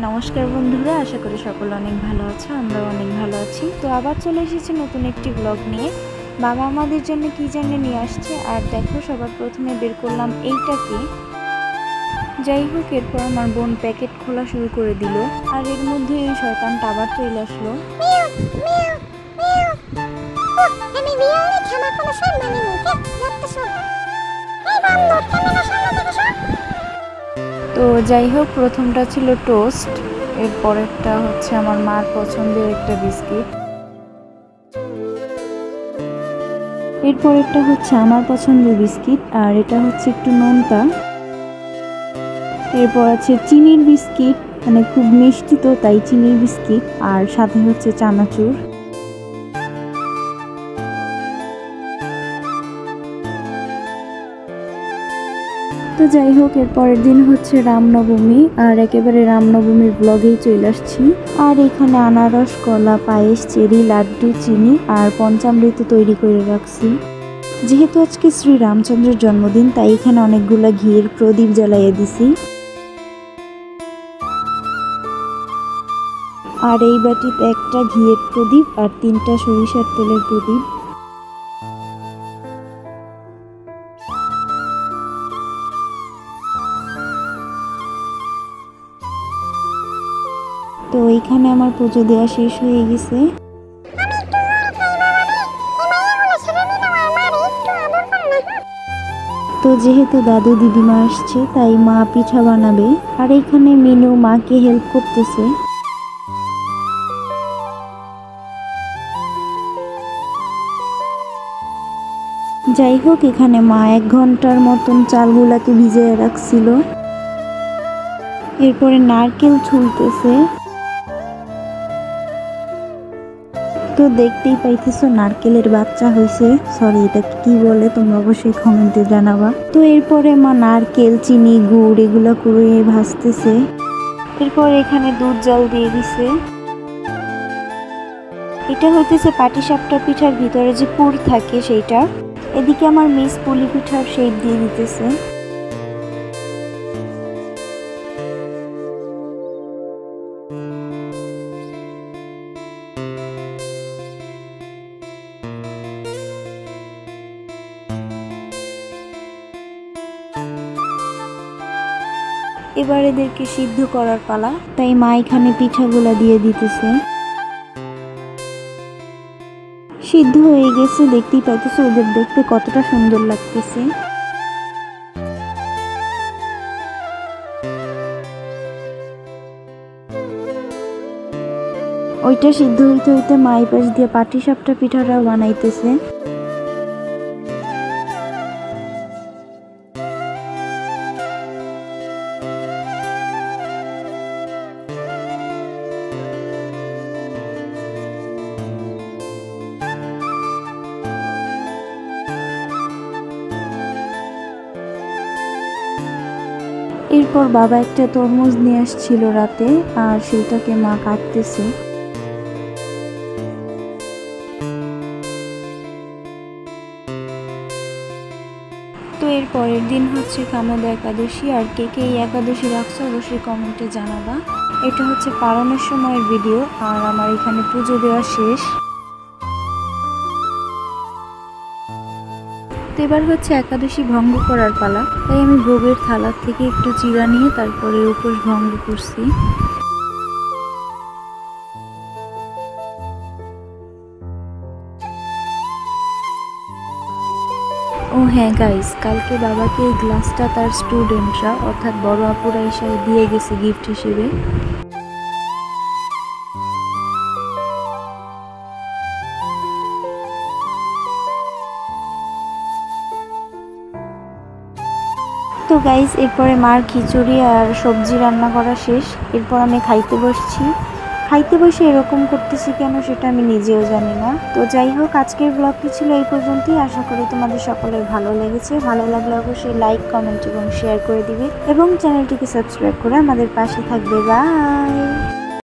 নমস্কার বন্ধুরা, আশা করি সকলে অনেক ভালো আছো। আমরাও অনেক ভালো আছি। তো আবার চলে এসেছি নতুন একটি ব্লগ নিয়ে। বাবা আমাদের জন্য কি জন্য নিয়ে আসছে, আর দেখো সবার প্রথমে বের করলাম এইটাকে। যাই হোক, এরপর আমার বোন প্যাকেট খোলা শুরু করে দিল, আর এর মধ্যে এই শয়তানটা আবার চলে আসলো। তো যাই হোক, প্রথমটা ছিল টোস্ট, এরপরেরটা হচ্ছে আমার মার পছন্দের একটা বিস্কিট, এরপরেরটা হচ্ছে আমার পছন্দের বিস্কিট, আর এটা হচ্ছে একটু নোনতা। এরপর আছে চিনির বিস্কিট, মানে খুব মিষ্টি তো তাই চিনির বিস্কিট, আর সাথে হচ্ছে চানাচুর। তো যাই হোক, এর পরের দিন হচ্ছে রামনবমী, আর একেবারে রামনবমীর ব্লগেই চলে আসছি। আর এখানে আনারস, কলা, পায়েস, চেরি, লাড্ডু, চিনি আর পঞ্চামৃত তৈরি করে রাখছি। যেহেতু আজকে শ্রী রামচন্দ্রের জন্মদিন, তাই এখানে অনেকগুলা ঘিয়ের প্রদীপ জ্বালাইয়ে দিছি। আর এই বাটিতে একটা ঘিয়ের প্রদীপ আর 3টা সরিষার তেলের প্রদীপ। তো এইখানে আমার পুজো দেওয়া শেষ হয়ে গেছে। তো যেহেতু দাদু দিদিমা আসছে, তাই মা পিঠা বানাবে, আর এইখানে মিনু মাকে হেল্প করতেছে। যাই হোক, এখানে মা 1 ঘন্টার মতন চালগুলাকে ভিজিয়ে রাখছিল। এরপরে নারকেল ছুলতেছে। তো দেখতেই পাইতেছো নারকেলের বাচ্চা হয়েছে, সরি এটা কি বলে তোমরা অবশ্যই কমেন্টে জানাবা। তো এরপরে মা নারকেল, চিনি, গুড় এগুলো করে ভাজতেছে। এরপর এখানে দুধ জাল দিয়ে দিছে। এটা হইতেছে পাটিসাপটা পিঠার ভিতরে যে পুর থাকে সেইটা। এদিকে আমার মিস পুলি পিঠার শেপ দিয়ে দিতেছে। এবার এদেরকে সিদ্ধ করার পালা, তাই মা এখানে পিঠাগুলা দিয়ে দিতেছে। সিদ্ধ হয়ে গেছে, দেখতেই পাইতেছো ওদের দেখতে কতটা সুন্দর লাগতেছে। ওইটা সিদ্ধ হইতে হইতে মা এই পাশ দিয়ে পাটিসাপটা পিঠাটাও বানাইতেছে। এরপর বাবা একটা তরমুজ নিয়ে আসছিল রাতে, আর সেটাকে মা কাটতেছে। তো এর পরের দিন হচ্ছে কামদা একাদশী, আর কে কে এই একাদশী রাখছো অবশ্যই কমেন্টে জানাবা। এটা হচ্ছে পালনের সময়ের ভিডিও, আর আমার এখানে পুজো দেওয়া শেষ। তো এবার হচ্ছে একাদশী ভঙ্গ করার পালা, তাই আমি ভোগের থালা থেকে একটু চিড়া নিয়ে তারপরে উপোস ভঙ্গ করছি। ও হ্যাঁ গাইস, কালকে বাবাকে এই গ্লাসটা তার স্টুডেন্টরা অর্থাৎ বড় আপুরা এসে দিয়ে গেছে গিফট হিসেবে। তো গাইস, এরপরে মার খিচুড়ি আর সবজি রান্না করা শেষ। এরপর আমি খাইতে বসছি। খাইতে বসে এরকম করতেছি কেন সেটা আমি নিজেও জানি না। তো যাই হোক, আজকের ব্লগটি ছিল এই পর্যন্তই। আশা করি তোমাদের সকলের ভালো লেগেছে। ভালো লাগলে অবশ্যই লাইক, কমেন্ট এবং শেয়ার করে দিবে, এবং চ্যানেলটিকে সাবস্ক্রাইব করে আমাদের পাশে থাকবে। বাই।